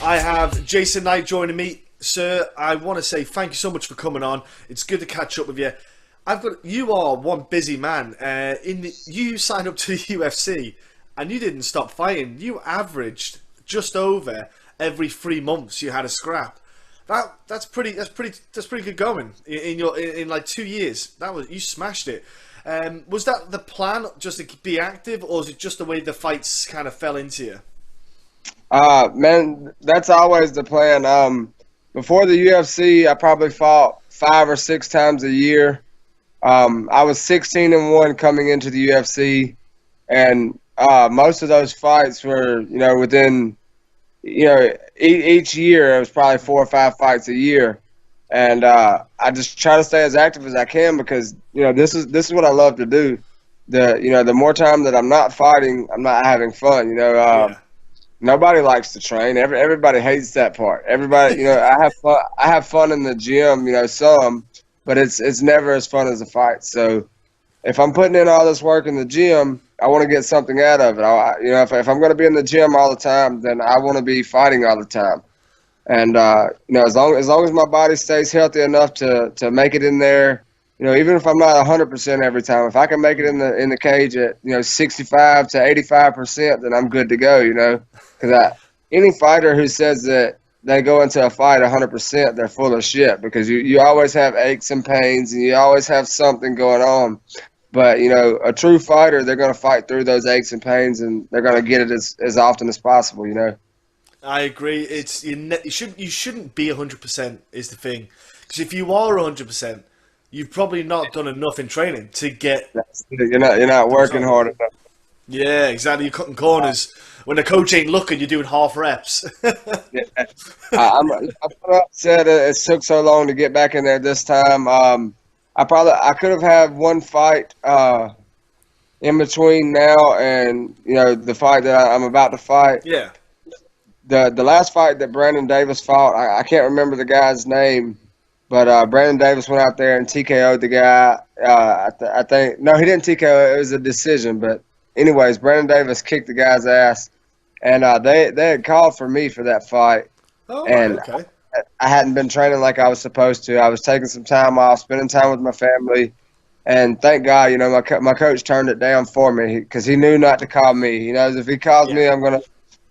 I have Jason Knight joining me. Sir, I want to say thank you so much for coming on. It's good to catch up with you. You are one busy man. You signed up to the UFC and you didn't stop fighting. You averaged just over every 3 months you had a scrap. That's pretty good going in like 2 years. You smashed it. Was that the plan, just to be active, or is it just the way the fights kind of fell into you? Man, that's always the plan. Before the UFC, I probably fought 5 or 6 times a year. I was 16-1 coming into the UFC, and most of those fights were, within, each year it was probably 4 or 5 fights a year, and I just try to stay as active as I can because this is what I love to do. The more time that I'm not fighting, I'm not having fun. Yeah. Nobody likes to train. Everybody hates that part. Everybody, I have fun. I have fun in the gym, some, but it's never as fun as a fight. So if I'm putting in all this work in the gym, I want to get something out of it. If I'm going to be in the gym all the time, then I want to be fighting all the time. And as long as my body stays healthy enough to make it in there, even if I'm not 100% every time, if I can make it in the cage at 65 to 85%, then I'm good to go. Because any fighter who says that they go into a fight 100%, they're full of shit. Because you always have aches and pains, and you always have something going on. But a true fighter, they're going to fight through those aches and pains, and they're going to get it as often as possible. I agree. You shouldn't be 100% is the thing, because if you are 100%, you've probably not done enough in training to get. You're not working hard enough. Yeah, exactly. You're cutting corners when the coach ain't looking. You're doing half reps. Yeah. I'm upset it took so long to get back in there this time. I could have had one fight in between now and the fight that I'm about to fight. Yeah. The last fight that Brandon Davis fought, I can't remember the guy's name, but Brandon Davis went out there and TKO'd the guy. I think no, he didn't TKO. It was a decision. But anyways, Brandon Davis kicked the guy's ass, and they had called for me for that fight. Oh, and okay. I hadn't been training like I was supposed to. I was taking some time off, spending time with my family, and thank God, my coach turned it down for me because he knew not to call me. He knows if he calls me, I'm gonna.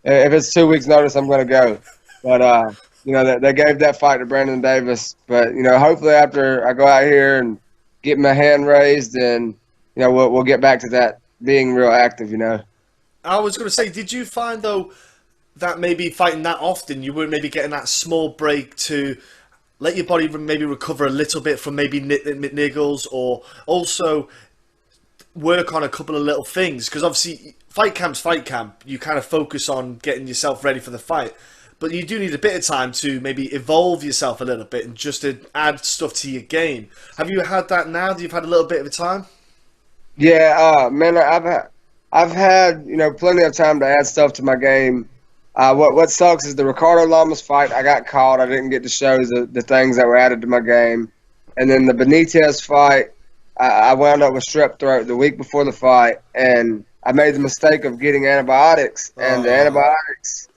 If it's 2 weeks' notice, I'm going to go. But, they gave that fight to Brandon Davis. But, hopefully after I go out here and get my hand raised, and, we'll get back to that being real active, I was going to say, did you find, though, that maybe fighting that often, you were maybe getting that small break to let your body maybe recover a little bit from maybe niggles, or also work on a couple of little things? Because obviously fight camp, you kind of focus on getting yourself ready for the fight, but you do need a bit of time to maybe evolve yourself a little bit and just to add stuff to your game. Have you had that now that you've had a little bit of time? Yeah, man, I've had plenty of time to add stuff to my game. What sucks is the Ricardo Lamas fight, I got caught. I didn't get to show the things that were added to my game. And then the Benitez fight, I wound up with strep throat the week before the fight, and I made the mistake of getting antibiotics, and the antibiotics,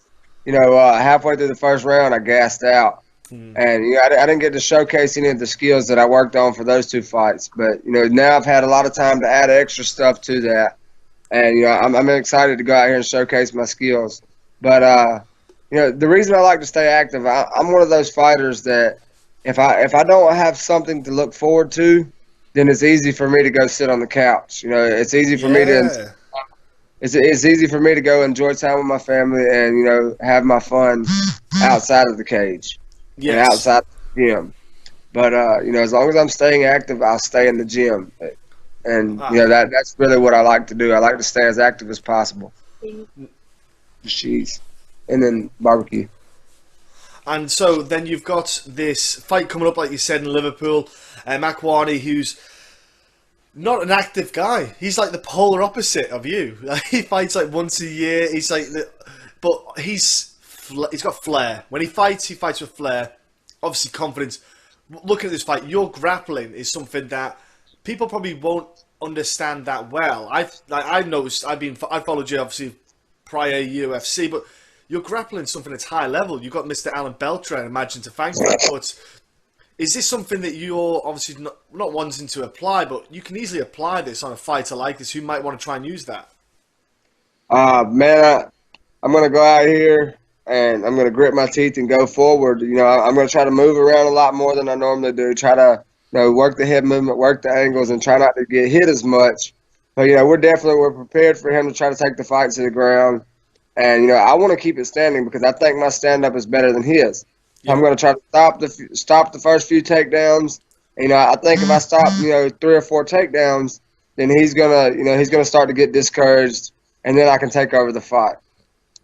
halfway through the first round, I gassed out. And, I didn't get to showcase any of the skills that I worked on for those 2 fights. But, now I've had a lot of time to add extra stuff to that. And, I'm excited to go out here and showcase my skills. But, the reason I like to stay active, I'm one of those fighters that if I don't have something to look forward to, then it's easy for me to go sit on the couch. It's easy for me to it's easy for me to go enjoy time with my family and have my fun outside of the cage and outside the gym. But as long as I'm staying active, I'll stay in the gym. And that's really what I like to do. I like to stay as active as possible. Cheese and then barbecue. And so then you've got this fight coming up, like you said, in Liverpool. Makwan, who's not an active guy. He's like the polar opposite of you. He fights like once a year. He's like, but he's got flair. When he fights with flair. Obviously confidence. Looking at this fight, your grappling is something that people probably won't understand that well. I've noticed. I followed you obviously prior UFC, but you're grappling something that's high level. You've got Mr. Alan Belcher, I imagine, to thank for that. But is this something that you're obviously not wanting to apply, but you can easily apply this on a fighter like this who might want to try and use that? Man, I'm going to go out here and I'm going to grit my teeth and go forward. You know, I'm going to try to move around a lot more than I normally do. Try to, work the head movement, work the angles, and try not to get hit as much. But, we're prepared for him to try to take the fight to the ground. And, I want to keep it standing because I think my stand-up is better than his. Yeah. I'm going to try to stop the first few takedowns. I think if I stop, 3 or 4 takedowns, then he's gonna start to get discouraged, and then I can take over the fight.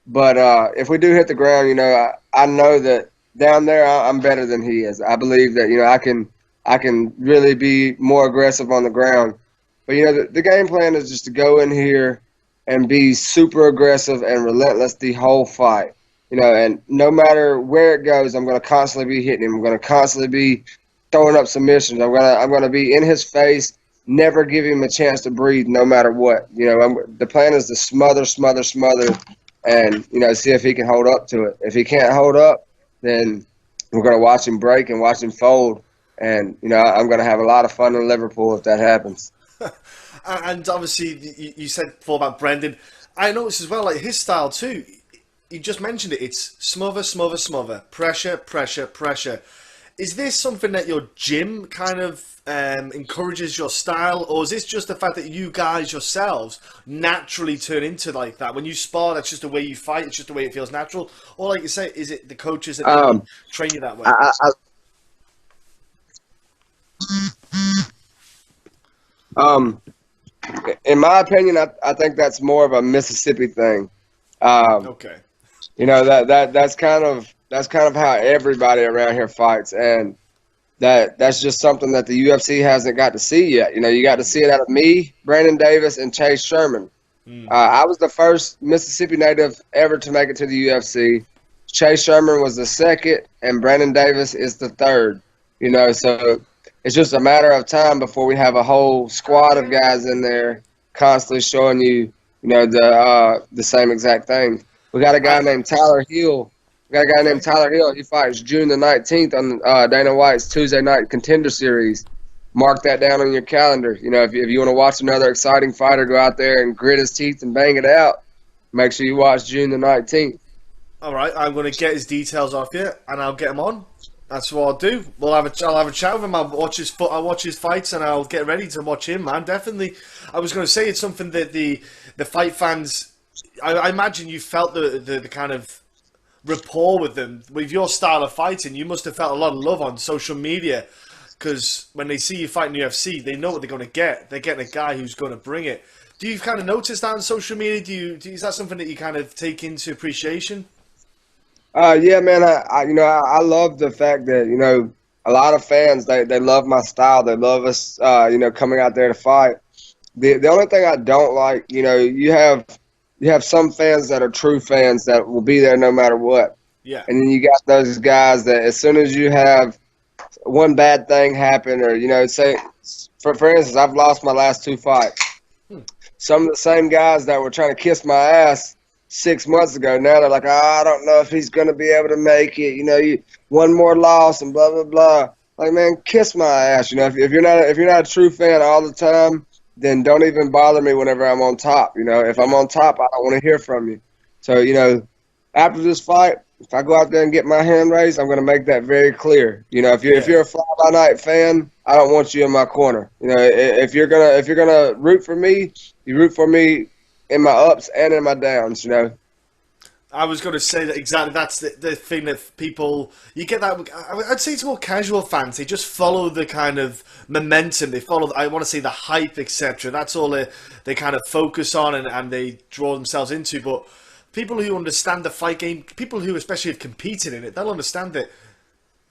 But if we do hit the ground, I know that down there I'm better than he is. I believe that I can really be more aggressive on the ground. But the game plan is just to go in here and be super aggressive and relentless the whole fight. And no matter where it goes, I'm going to constantly be hitting him. I'm going to constantly be throwing up submissions. I'm going to be in his face, never give him a chance to breathe, no matter what. The plan is to smother, and see if he can hold up to it. If he can't hold up, then we're going to watch him break and watch him fold. And I'm going to have a lot of fun in Liverpool if that happens. And obviously, you said before about Brendan. I noticed as well, like his style too. You just mentioned it. It's smother, pressure. Is this something that your gym kind of encourages your style, or is this just the fact that you guys yourselves naturally turn into like that? When you spar, that's just the way you fight. It's just the way it feels natural. Or like you say, is it the coaches that train you that way? In my opinion, I think that's more of a Mississippi thing. Okay. That's kind of how everybody around here fights, and that's just something that the UFC hasn't got to see yet. You got to see it out of me, Brandon Davis, and Chase Sherman. I was the first Mississippi native ever to make it to the UFC. Chase Sherman was the second, and Brandon Davis is the third. So it's just a matter of time before we have a whole squad of guys in there constantly showing you, the same exact thing. We got a guy named Tyler Hill. He fights June the 19th on Dana White's Tuesday night Contender Series. Mark that down on your calendar. If you want to watch another exciting fighter go out there and grit his teeth and bang it out, make sure you watch June the 19th. All right, I'm going to get his details off you, and I'll get him on. That's what I'll do. I'll have a chat with him. I'll watch his fights, and I'll get ready to watch him, man. Definitely. I was going to say it's something that the fight fans. I imagine you felt the kind of rapport with them with your style of fighting. You must have felt a lot of love on social media, because when they see you fight in the UFC, they know what they're going to get. They're getting a guy who's going to bring it. Do you kind of notice that on social media? Is that something that you kind of take into appreciation? Yeah, man. I love the fact that a lot of fans they love my style. They love us coming out there to fight. The only thing I don't like, you have some fans that are true fans that will be there no matter what. Yeah. And then you got those guys that as soon as you have one bad thing happen, or say for instance, I've lost my last 2 fights. Some of the same guys that were trying to kiss my ass 6 months ago, now they're like, I don't know if he's going to be able to make it. You one more loss and blah blah blah. Like, man, kiss my ass. If you're not a true fan all the time, then don't even bother me whenever I'm on top. If I'm on top, I don't want to hear from you. So after this fight, if I go out there and get my hand raised, I'm going to make that very clear. If you're a fly by night fan, I don't want you in my corner. If you're gonna root for me, you root for me in my ups and in my downs, I was going to say that exactly. That's the thing that people, you get that. I'd say it's more casual fans. They just follow the kind of momentum. They follow, I want to say, the hype, etc. That's all they kind of focus on and they draw themselves into. But people who understand the fight game, people who especially have competed in it, they'll understand that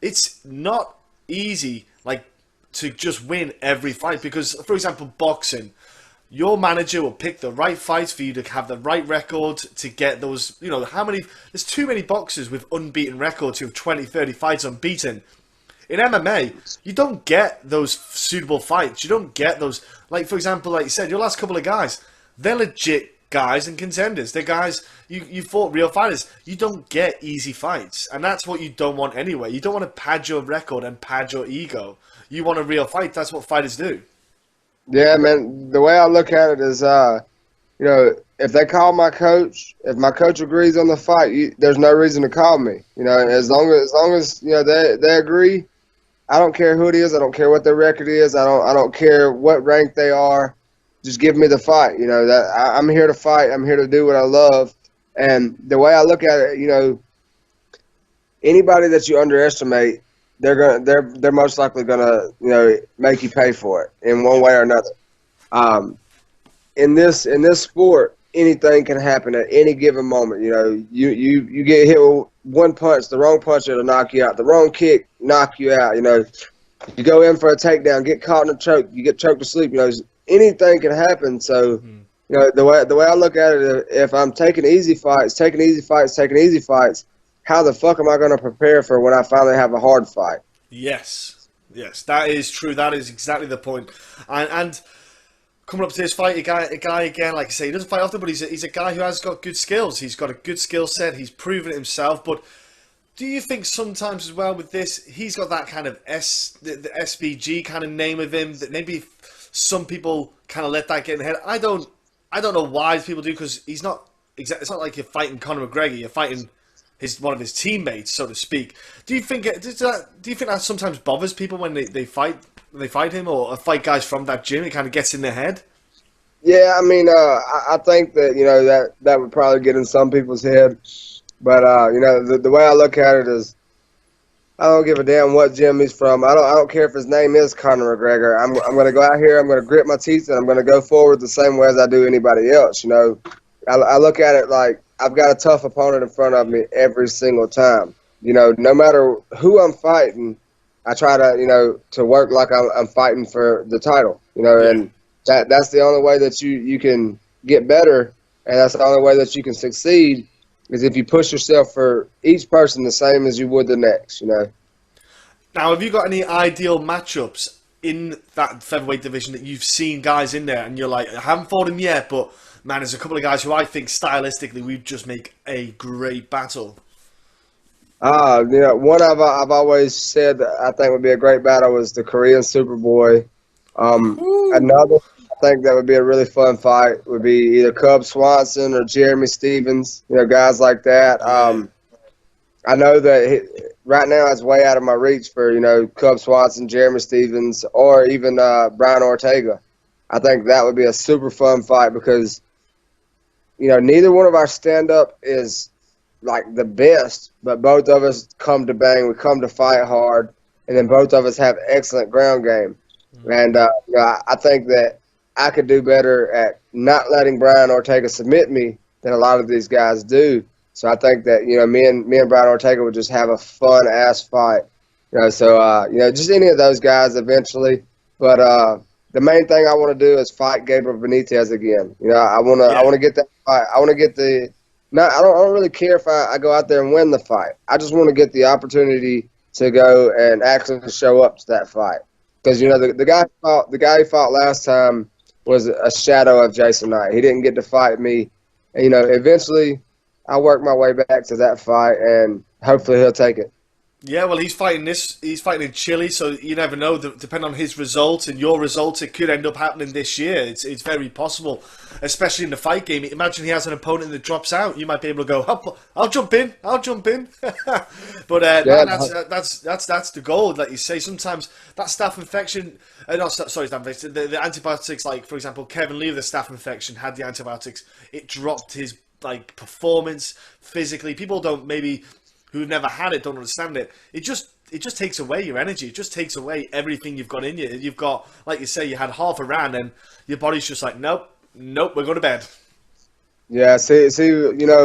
it's not easy, like, to just win every fight. Because, for example, boxing, your manager will pick the right fights for you to have the right record to get those, there's too many boxers with unbeaten records who have 20, 30 fights unbeaten. In MMA, you don't get those suitable fights. You don't get those, like, for example, like you said, your last couple of guys, they're legit guys and contenders. They're guys, you fought real fighters. You don't get easy fights. And that's what you don't want anyway. You don't want to pad your record and pad your ego. You want a real fight. That's what fighters do. Yeah, man. The way I look at it is, if they call my coach, if my coach agrees on the fight, there's no reason to call me. As long as they agree. I don't care who it is. I don't care what their record is. I don't care what rank they are. Just give me the fight. I'm here to fight. I'm here to do what I love. And the way I look at it, anybody that you underestimate, they're most likely gonna make you pay for it in one way or another. In this sport, anything can happen at any given moment. You get hit with one punch, the wrong punch, it'll knock you out. The wrong kick, knock you out. You go in for a takedown, get caught in a choke, you get choked to sleep. Anything can happen. So, the way I look at it, if I'm taking easy fights, how the fuck am I going to prepare for when I finally have a hard fight? Yes, that is true. That is exactly the point. And coming up to this fight, a guy again, like I say, he doesn't fight often, but he's a guy who has got good skills. He's got a good skill set. He's proven it himself. But do you think sometimes as well with this, he's got that kind of the SBG kind of name of him that maybe some people kind of let that get in the head? I don't know why people do, because he's not. It's not like you're fighting Conor McGregor. You're fighting one of his teammates, so to speak. Do you think that sometimes bothers people when they fight him or fight guys from that gym? It kind of gets in their head. Yeah, I mean, I think that that would probably get in some people's head, but the way I look at it is, I don't give a damn what gym he's from. I don't care if his name is Conor McGregor. I'm going to go out here. I'm going to grit my teeth, and I'm going to go forward the same way as I do anybody else. I look at it like I've got a tough opponent in front of me every single time. No matter who I'm fighting, I try to work like I'm fighting for the title. And that's the only way that you can get better, and that's the only way that you can succeed, is if you push yourself for each person the same as you would the next. Now, have you got any ideal matchups in that featherweight division that you've seen guys in there, and you're like, I haven't fought him yet, but man, there's a couple of guys who I think stylistically we'd just make a great battle. One I've always said that I think would be a great battle was the Korean Superboy. Another I think that would be a really fun fight would be either Cub Swanson or Jeremy Stevens. Guys like that. I know that right now it's way out of my reach for Cub Swanson, Jeremy Stevens, or even Brian Ortega. I think that would be a super fun fight because neither one of our stand-up is like the best, but both of us come to bang. We come to fight hard, and then both of us have excellent ground game. And I think that I could do better at not letting Brian Ortega submit me than a lot of these guys do. So I think that me and Brian Ortega would just have a fun ass fight. Just any of those guys eventually. But the main thing I want to do is fight Gabriel Benitez again. I want to get that fight. I want to get the. I don't really care if I go out there and win the fight. I just want to get the opportunity to go and actually show up to that fight. Because the guy who fought last time was a shadow of Jason Knight. He didn't get to fight me. And, eventually I'll work my way back to that fight, and hopefully he'll take it. Yeah, well, he's fighting in Chile, so you never know. Depending on his results and your results, it could end up happening this year. It's very possible, especially in the fight game. Imagine he has an opponent that drops out. You might be able to go, I'll jump in. But man, that's the goal, like you say. Sometimes that staph infection, the antibiotics, like for example, Kevin Lee with the staph infection had the antibiotics. It dropped his performance physically. People who've never had it don't understand it. It just takes away your energy. It just takes away everything you've got in you. You've got, like you say, you had half a round and your body's just like, nope, we're going to bed. Yeah, see,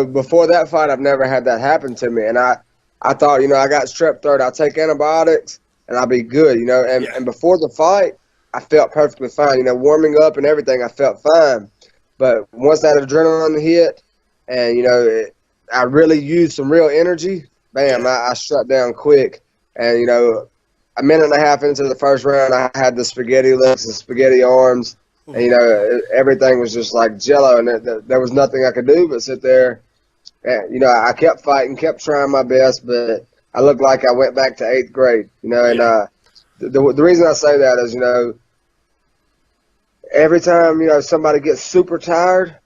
before that fight, I've never had that happen to me. And I thought, I got strep throat. I'll take antibiotics and I'll be good, And before the fight, I felt perfectly fine. Warming up and everything, I felt fine. But once that adrenaline hit and, I really used some real energy, bam, I shut down quick. And, a minute and a half into the first round, I had the spaghetti legs and spaghetti arms. And, everything was just like jello, and there was nothing I could do but sit there. And, I kept fighting, kept trying my best, but I looked like I went back to 8th grade, and the reason I say that is, every time, somebody gets super tired,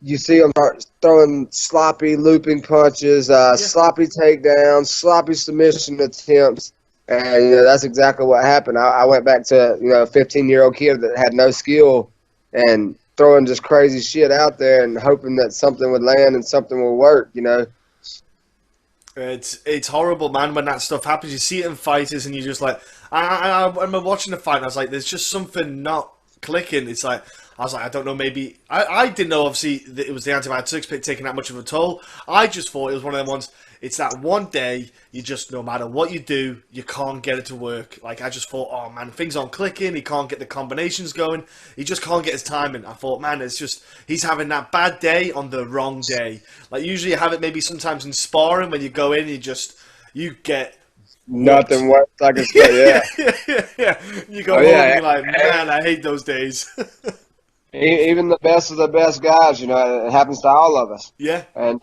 you see them start throwing sloppy looping punches, sloppy takedowns, sloppy submission attempts, and that's exactly what happened. I went back to a 15-year-old kid that had no skill and throwing just crazy shit out there and hoping that something would land and something will work. It's horrible, man, when that stuff happens. You see it in fighters, and you're just like, I remember watching the fight, and I was like, there's just something not clicking. It's like, I was like, I don't know, maybe I didn't know, obviously, that it was the antibiotics taking that much of a toll. I just thought it was one of them ones. It's that one day you just, no matter what you do, you can't get it to work. Like, I just thought, oh man, things aren't clicking. He can't get the combinations going. He just can't get his timing. I thought, man, it's just, he's having that bad day on the wrong day. Like, usually you have it maybe sometimes in sparring when you go in, you get nothing works like a sport. Yeah. You go home and you're like, man, I hate those days. Even the best of the best guys, it happens to all of us. Yeah. And,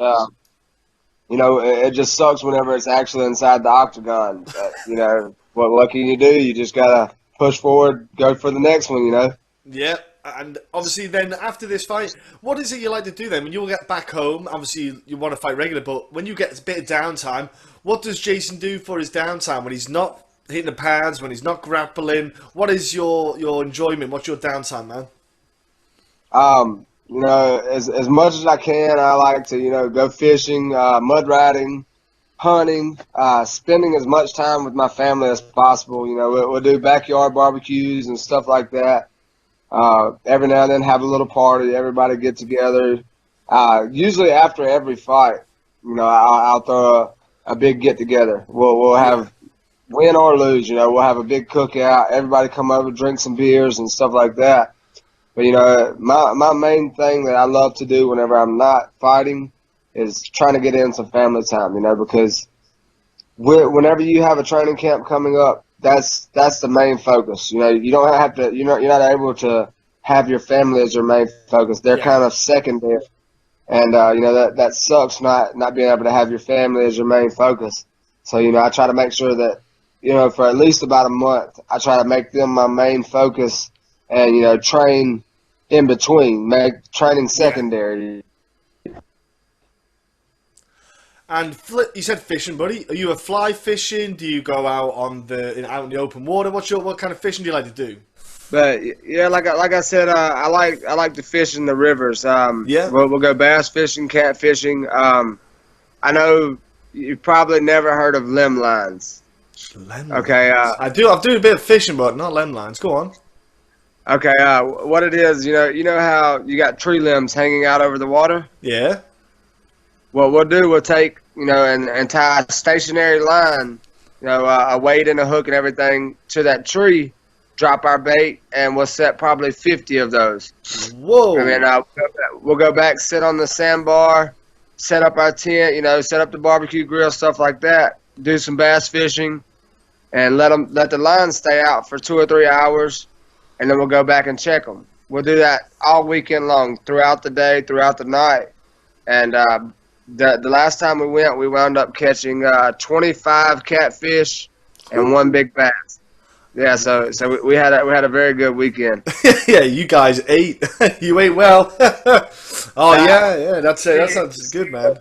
it just sucks whenever it's actually inside the octagon. But, what can you do? You just got to push forward, go for the next one, Yeah. And obviously then after this fight, what is it you like to do then? When you get back home, obviously you want to fight regular, but when you get a bit of downtime, what does Jason do for his downtime? When he's not hitting the pads, when he's not grappling, what is your enjoyment? What's your downtime, man? As much as I can, I like to, go fishing, mud riding, hunting, spending as much time with my family as possible. We'll do backyard barbecues and stuff like that. Every now and then have a little party, everybody get together. Usually after every fight, I'll throw a big get together. We'll have, win or lose, we'll have a big cookout. Everybody come over, drink some beers and stuff like that. But, my main thing that I love to do whenever I'm not fighting is trying to get in some family time, because whenever you have a training camp coming up, that's the main focus. You don't have to, you're not able to have your family as your main focus. They're kind of secondary. And, that sucks not being able to have your family as your main focus. So, I try to make sure that, for at least about a month, I try to make them my main focus and, train in between, make training secondary. And you said fishing, buddy. Are you a fly fishing? Do you go out out in the open water? What kind of fishing do you like to do? But yeah, like I said, I like to fish in the rivers. We'll go bass fishing, cat fishing. I know you've probably never heard of limb lines. Limb lines? Okay. I'm doing a bit of fishing, but not limb lines. Go on. Okay. What it is, you know how you got tree limbs hanging out over the water? Yeah. What we'll take, and tie a stationary line, a weight and a hook and everything to that tree, drop our bait, and we'll set probably 50 of those. Whoa. And then we'll go back, sit on the sandbar, set up our tent, set up the barbecue grill, stuff like that, do some bass fishing, and let the line stay out for 2 or 3 hours, and then we'll go back and check them. We'll do that all weekend long, throughout the day, throughout the night. And the last time we wound up catching 25 catfish and 1 big bass. Yeah, so we had a very good weekend. Yeah, you guys ate. You ate well. Oh yeah, that sounds good, man.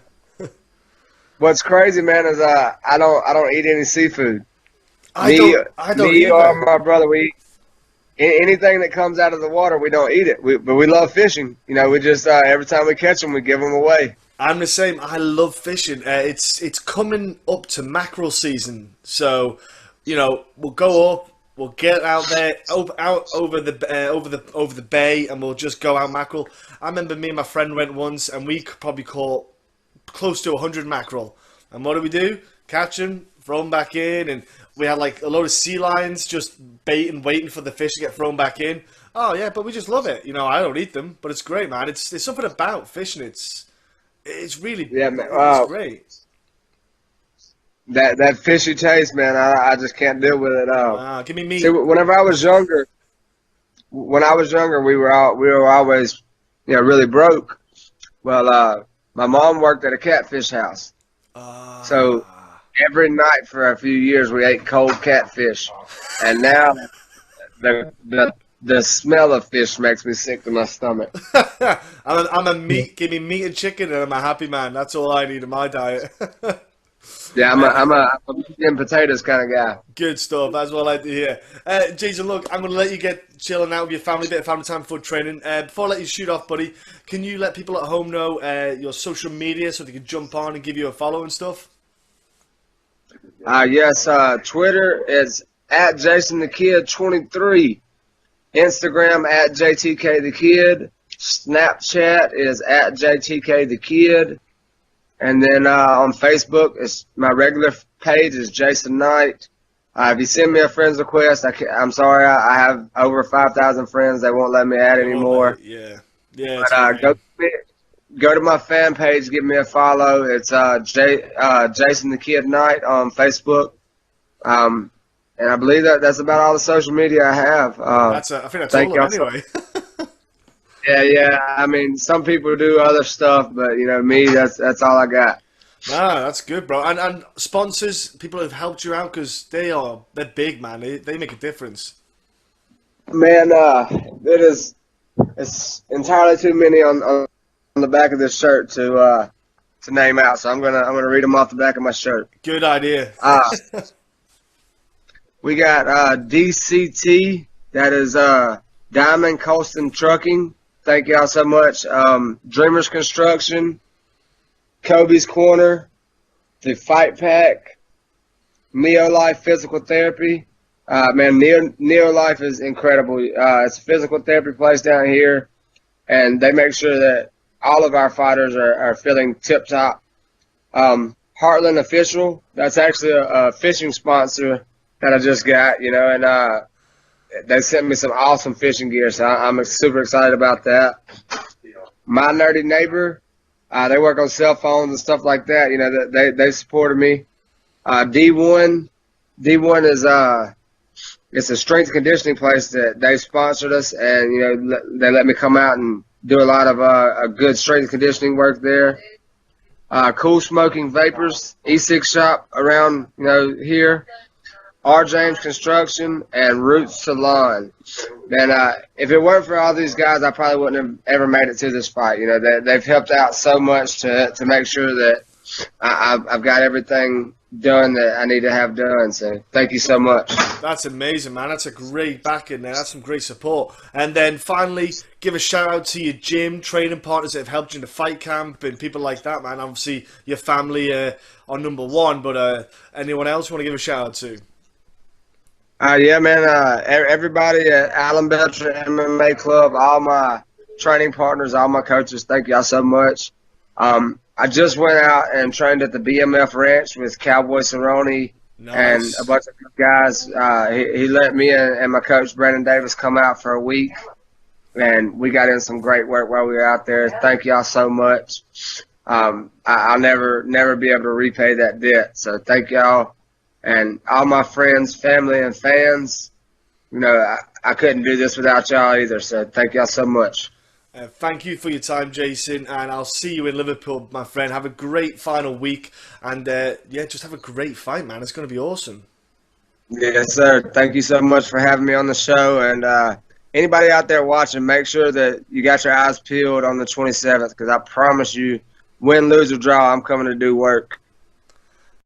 What's crazy, man, is I don't eat any seafood. I don't me either. or my brother, we anything that comes out of the water, we don't eat it. But we love fishing. We just every time we catch them, we give them away. I'm the same. I love fishing. It's coming up to mackerel season, so we'll go up. We'll get out there, out over the bay, and we'll just go out mackerel. I remember me and my friend went once, and we could probably caught close to 100 mackerel. And what do? Catch them, throw them back in, and we had like a load of sea lions just baiting, waiting for the fish to get thrown back in. Oh yeah, but we just love it. I don't eat them, but it's great, man. There's something about fishing. It's really it's great. That fishy taste, man, I just can't deal with it. Give me meat. See, whenever I was younger, when I was younger, we were always, really broke. Well, my mom worked at a catfish house, so every night for a few years we ate cold catfish, and now the smell of fish makes me sick to my stomach. I'm a meat. Give me meat and chicken, and I'm a happy man. That's all I need in my diet. Yeah, I'm a meat and potatoes kind of guy. Good stuff. That's what I like to hear. Jason, look, I'm going to let you get chilling out with your family, bit of family time before training. Before I let you shoot off, buddy, can you let people at home know your social media so they can jump on and give you a follow and stuff? Yes, Twitter is at Jason the Kid 23. Instagram at JTK the Kid. Snapchat is at JTK the Kid. And then on Facebook, it's my regular page is Jason Knight. If you send me a friend's request, I'm sorry, I have over 5,000 friends. They won't let me add anymore. Yeah. But go to my fan page, give me a follow. It's Jason the Kid Knight on Facebook. And I believe that's about all the social media I have. I think that's all of them anyway. Yeah. I mean, some people do other stuff, but me, that's all I got. That's good, bro. And sponsors, people have helped you out because they're big, man. They make a difference. Man, it's entirely too many on the back of this shirt to name out. So I'm gonna read them off the back of my shirt. Good idea. We got DCT. That is Diamond Colston Trucking. Thank y'all so much. Dreamers Construction, Kobe's Corner, the Fight Pack, Neolife Physical Therapy. Man, Neolife is incredible. It's a physical therapy place down here, and they make sure that all of our fighters are feeling tip-top. Heartland Official, that's actually a fishing sponsor that I just got, and they sent me some awesome fishing gear, so I'm super excited about that. My Nerdy Neighbor, they work on cell phones and stuff like that. They supported me. D1 is it's a strength conditioning place that they sponsored us, and they let me come out and do a lot of a good strength conditioning work there. Cool Smoking Vapors, E6 shop around here. R. James Construction, and Roots Salon. Man, if it weren't for all these guys, I probably wouldn't have ever made it to this fight. They've helped out so much to make sure that I've got everything done that I need to have done. So thank you so much. That's amazing, man. That's a great backing there. That's some great support. And then finally, give a shout out to your gym, training partners that have helped you in the fight camp and people like that, man. Obviously, your family are number one, but anyone else you want to give a shout out to? Yeah, man. Everybody at Alan Belcher MMA Club, all my training partners, all my coaches, thank y'all so much. I just went out and trained at the BMF Ranch with Cowboy Cerrone and a bunch of guys. He let me and my coach, Brandon Davis, come out for a week, and we got in some great work while we were out there. Thank y'all so much. I'll never be able to repay that debt, so thank y'all. And all my friends, family, and fans, I couldn't do this without y'all either. So thank y'all so much. Thank you for your time, Jason, and I'll see you in Liverpool, my friend. Have a great final week, and just have a great fight, man. It's going to be awesome. Yes, sir. Thank you so much for having me on the show. And anybody out there watching, make sure that you got your eyes peeled on the 27th, because I promise you, win, lose, or draw, I'm coming to do work.